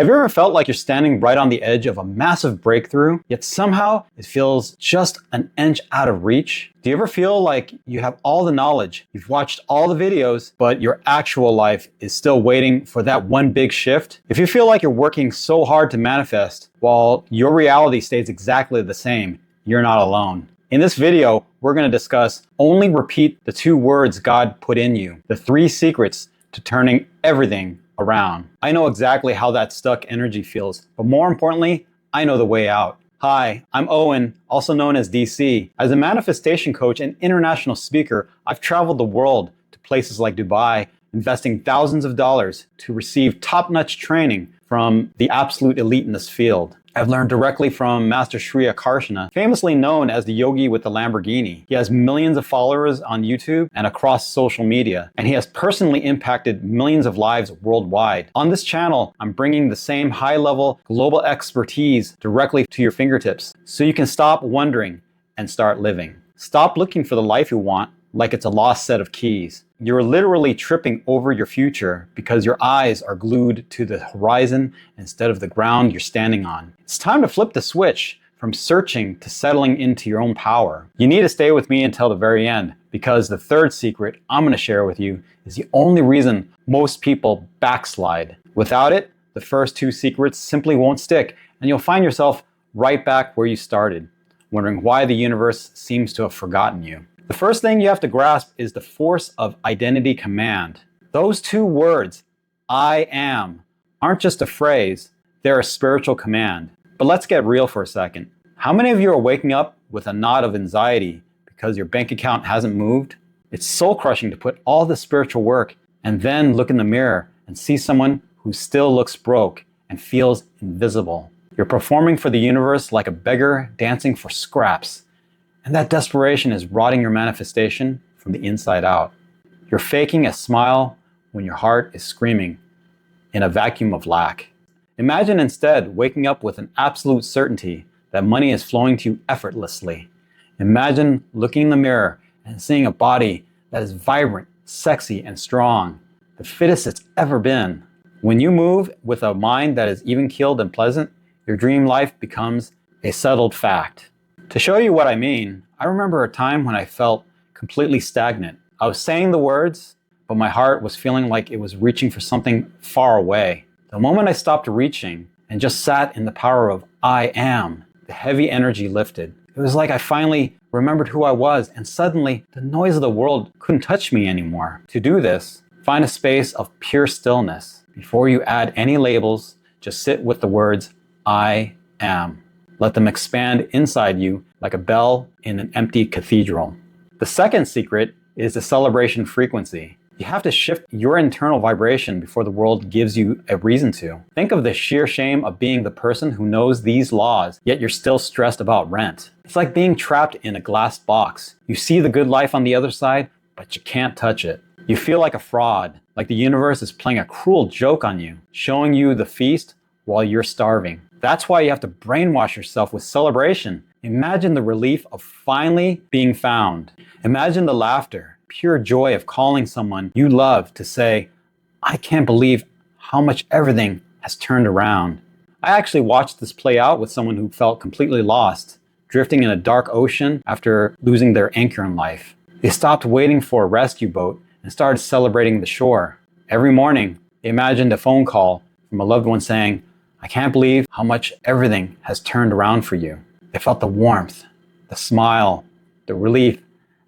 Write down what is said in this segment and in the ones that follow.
Have you ever felt like you're standing right on the edge of a massive breakthrough, yet somehow it feels just an inch out of reach? Do you ever feel like you have all the knowledge, you've watched all the videos, but your actual life is still waiting for that one big shift? If you feel like you're working so hard to manifest while your reality stays exactly the same, you're not alone. In this video, we're going to discuss only repeat the 2 words God put in you, the 3 secrets to turning everything around. I know exactly how that stuck energy feels, but more importantly, I know the way out. Hi, I'm Owen, also known as DC. As a manifestation coach and international speaker, I've traveled the world to places like Dubai, investing thousands of dollars to receive top-notch training from the absolute elite in this field. I've learned directly from Master Sri Akarshana, famously known as the yogi with the Lamborghini. He has millions of followers on YouTube and across social media, and he has personally impacted millions of lives worldwide. On this channel, I'm bringing the same high-level global expertise directly to your fingertips, so you can stop wondering and start living. Stop looking for the life you want like it's a lost set of keys. You're literally tripping over your future because your eyes are glued to the horizon instead of the ground you're standing on. It's time to flip the switch from searching to settling into your own power. You need to stay with me until the very end, because the 3rd secret I'm going to share with you is the only reason most people backslide. Without it, the first 2 secrets simply won't stick, and you'll find yourself right back where you started, wondering why the universe seems to have forgotten you. The first thing you have to grasp is the force of identity command. Those 2 words, I am, aren't just a phrase, they're a spiritual command. But let's get real for a second. How many of you are waking up with a knot of anxiety because your bank account hasn't moved? It's soul crushing to put all this spiritual work and then look in the mirror and see someone who still looks broke and feels invisible. You're performing for the universe like a beggar dancing for scraps. And that desperation is rotting your manifestation from the inside out. You're faking a smile when your heart is screaming in a vacuum of lack. Imagine instead waking up with an absolute certainty that money is flowing to you effortlessly. Imagine looking in the mirror and seeing a body that is vibrant, sexy, and strong, the fittest it's ever been. When you move with a mind that is even-keeled and pleasant, your dream life becomes a settled fact. To show you what I mean, I remember a time when I felt completely stagnant. I was saying the words, but my heart was feeling like it was reaching for something far away. The moment I stopped reaching and just sat in the power of I am, the heavy energy lifted. It was like I finally remembered who I was, and suddenly the noise of the world couldn't touch me anymore. To do this, find a space of pure stillness. Before you add any labels, just sit with the words I am. Let them expand inside you like a bell in an empty cathedral. The 2nd secret is the celebration frequency. You have to shift your internal vibration before the world gives you a reason to. Think of the sheer shame of being the person who knows these laws, yet you're still stressed about rent. It's like being trapped in a glass box. You see the good life on the other side, but you can't touch it. You feel like a fraud, like the universe is playing a cruel joke on you, showing you the feast while you're starving. That's why you have to brainwash yourself with celebration. Imagine the relief of finally being found. Imagine the laughter, pure joy of calling someone you love to say, I can't believe how much everything has turned around. I actually watched this play out with someone who felt completely lost, drifting in a dark ocean after losing their anchor in life. They stopped waiting for a rescue boat and started celebrating the shore. Every morning, they imagined a phone call from a loved one saying, I can't believe how much everything has turned around for you. They felt the warmth, the smile, the relief,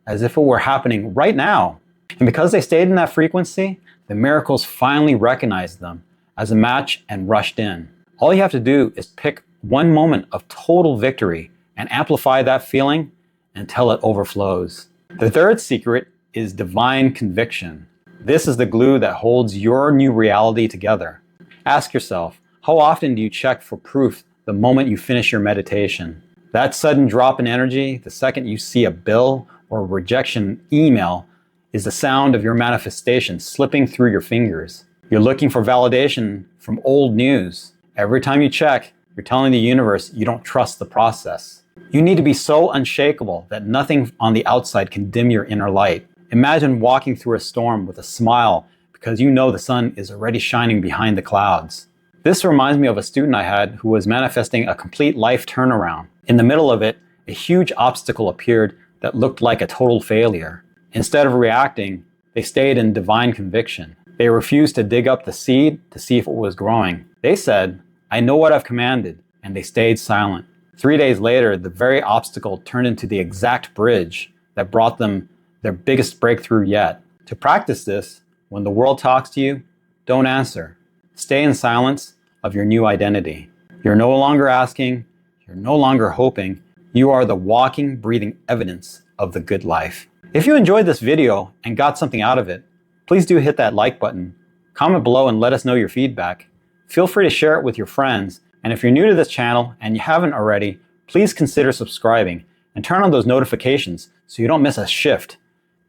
as if it were happening right now. And because they stayed in that frequency, the miracles finally recognized them as a match and rushed in. All you have to do is pick one moment of total victory and amplify that feeling until it overflows. The 3rd secret is divine conviction. This is the glue that holds your new reality together. Ask yourself, how often do you check for proof the moment you finish your meditation? That sudden drop in energy, the second you see a bill or a rejection email, is the sound of your manifestation slipping through your fingers. You're looking for validation from old news. Every time you check, you're telling the universe you don't trust the process. You need to be so unshakable that nothing on the outside can dim your inner light. Imagine walking through a storm with a smile because you know the sun is already shining behind the clouds. This reminds me of a student I had who was manifesting a complete life turnaround. In the middle of it, a huge obstacle appeared that looked like a total failure. Instead of reacting, they stayed in divine conviction. They refused to dig up the seed to see if it was growing. They said, "I know what I've commanded," and they stayed silent. 3 days later, the very obstacle turned into the exact bridge that brought them their biggest breakthrough yet. To practice this, when the world talks to you, don't answer. Stay in silence of your new identity. You're no longer asking, you're no longer hoping. You are the walking, breathing evidence of the good life. If you enjoyed this video and got something out of it, please do hit that like button. Comment below and let us know your feedback. Feel free to share it with your friends. And if you're new to this channel and you haven't already, please consider subscribing and turn on those notifications so you don't miss a shift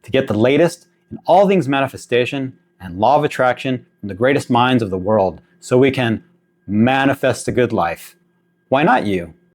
to get the latest in all things manifestation and law of attraction from the greatest minds of the world so we can manifest a good life. Why not you?